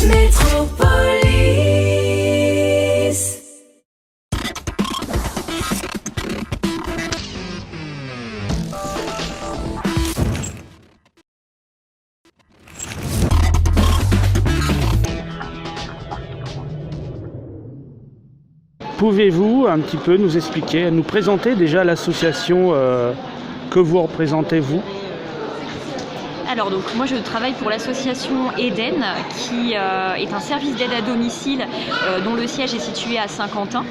Métropolis. Pouvez-vous un petit peu nous expliquer, nous présenter déjà l'association que vous représentez vous? Alors donc moi je travaille pour l'association Eden qui est un service d'aide à domicile dont le siège est situé à Saint-Quentin.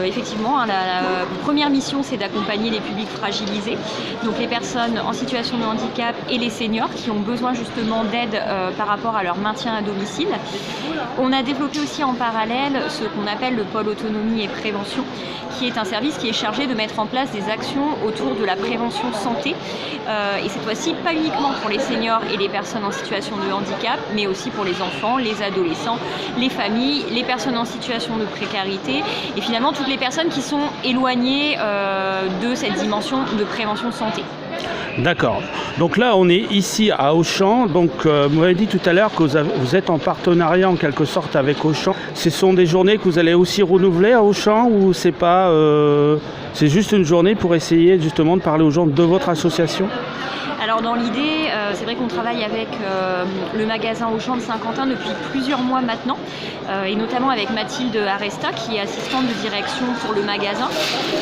Effectivement, la première mission c'est d'accompagner les publics fragilisés, donc les personnes en situation de handicap et les seniors qui ont besoin justement d'aide par rapport à leur maintien à domicile. On a développé aussi en parallèle ce qu'on appelle le pôle autonomie et prévention, qui est un service qui est chargé de mettre en place des actions autour de la prévention santé, et cette fois-ci pas uniquement pour les seniors et les personnes en situation de handicap, mais aussi pour les enfants, les adolescents, les familles, les personnes en situation de précarité et finalement toutes les personnes qui sont éloignées de cette dimension de prévention santé. D'accord. Donc là, on est ici à Auchan. Donc, vous m'avez dit tout à l'heure que vous êtes en partenariat en quelque sorte avec Auchan. Ce sont des journées que vous allez aussi renouveler à Auchan ou c'est pas, c'est juste une journée pour essayer justement de parler aux gens de votre association? Alors dans l'idée, c'est vrai qu'on travaille avec le magasin Auchan de Saint-Quentin depuis plusieurs mois maintenant, et notamment avec Mathilde Aresta qui est assistante de direction pour le magasin.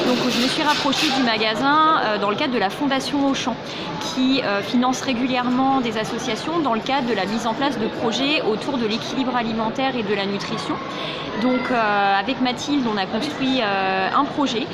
Donc je me suis rapprochée du magasin dans le cadre de la Fondation Auchan qui finance régulièrement des associations dans le cadre de la mise en place de projets autour de l'équilibre alimentaire et de la nutrition. Donc avec Mathilde, on a construit un projet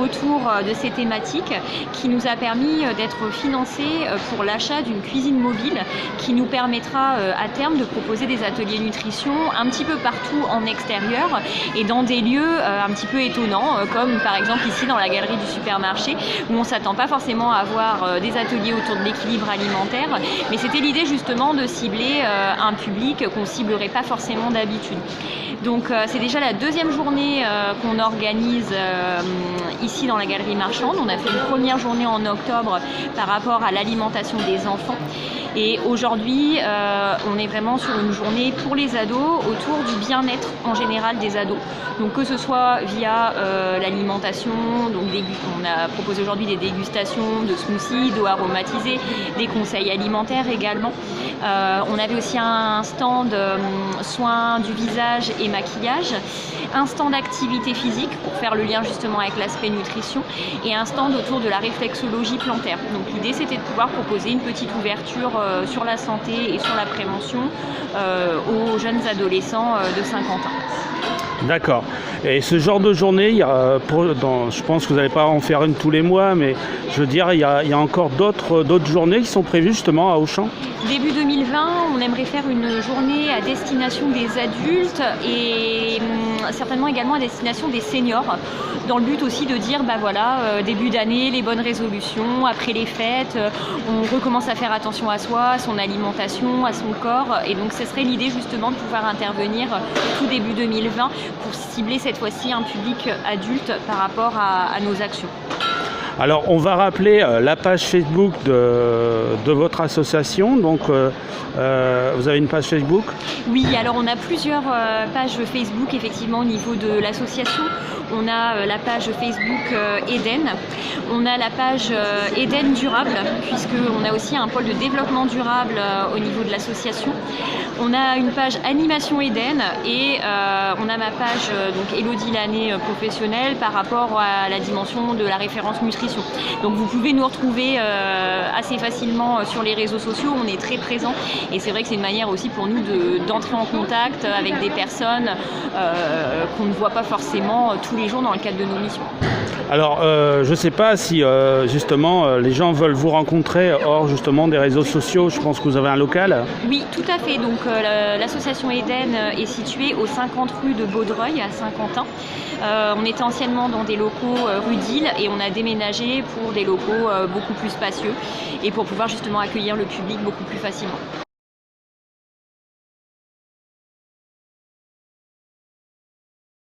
autour de ces thématiques qui nous a permis d'être financés pour l'achat d'une cuisine mobile qui nous permettra à terme de proposer des ateliers nutrition un petit peu partout en extérieur et dans des lieux un petit peu étonnants comme par exemple ici dans la galerie du supermarché où on ne s'attend pas forcément à avoir des ateliers autour de l'équilibre alimentaire, mais c'était l'idée justement de cibler un public qu'on ne ciblerait pas forcément d'habitude. Donc c'est déjà la deuxième journée qu'on organise ici dans la galerie marchande. On a fait une première journée en octobre par rapport à l'alimentation des enfants. Et aujourd'hui, on est vraiment sur une journée pour les ados autour du bien-être en général des ados. Donc que ce soit via l'alimentation, donc on a proposé aujourd'hui des dégustations de smoothies, d'eau aromatisée, des conseils alimentaires également. On avait aussi un stand soins du visage et maquillage, un stand d'activité physique pour faire le lien justement avec l'aspect nutrition et un stand autour de la réflexologie plantaire. Donc l'idée c'était de pouvoir proposer une petite ouverture sur la santé et sur la prévention aux jeunes adolescents de Saint-Quentin. D'accord. Et ce genre de journée, je pense que vous n'allez pas en faire une tous les mois, mais je veux dire, il y a encore d'autres journées qui sont prévues justement à Auchan? Début 2020, on aimerait faire une journée à destination des adultes et certainement également à destination des seniors, dans le but aussi de dire, début d'année, les bonnes résolutions, après les fêtes, on recommence à faire attention à soi, à son alimentation, à son corps, et donc ce serait l'idée justement de pouvoir intervenir tout début 2020 pour cibler cette fois-ci un public adulte par rapport à nos actions. Alors, on va rappeler la page Facebook de votre association. Donc, vous avez une page Facebook? Oui, alors on a plusieurs pages Facebook effectivement au niveau de l'association. On a la page Facebook Eden, on a la page Eden Durable, puisqu'on a aussi un pôle de développement durable au niveau de l'association. On a une page Animation Eden et on a ma page donc Elodie Lanné professionnelle par rapport à la dimension de la référence nutrition. Donc vous pouvez nous retrouver assez facilement sur les réseaux sociaux, on est très présents et c'est vrai que c'est une manière aussi pour nous d'entrer en contact avec des personnes qu'on ne voit pas forcément tous les jours dans le cadre de nos missions. Alors, je ne sais pas si justement les gens veulent vous rencontrer hors justement des réseaux sociaux. Je pense que vous avez un local. Oui, tout à fait. Donc l'association Eden est située aux 50 rue de Baudreuil à Saint-Quentin. On était anciennement dans des locaux rue d'Île et on a déménagé pour des locaux beaucoup plus spacieux et pour pouvoir justement accueillir le public beaucoup plus facilement.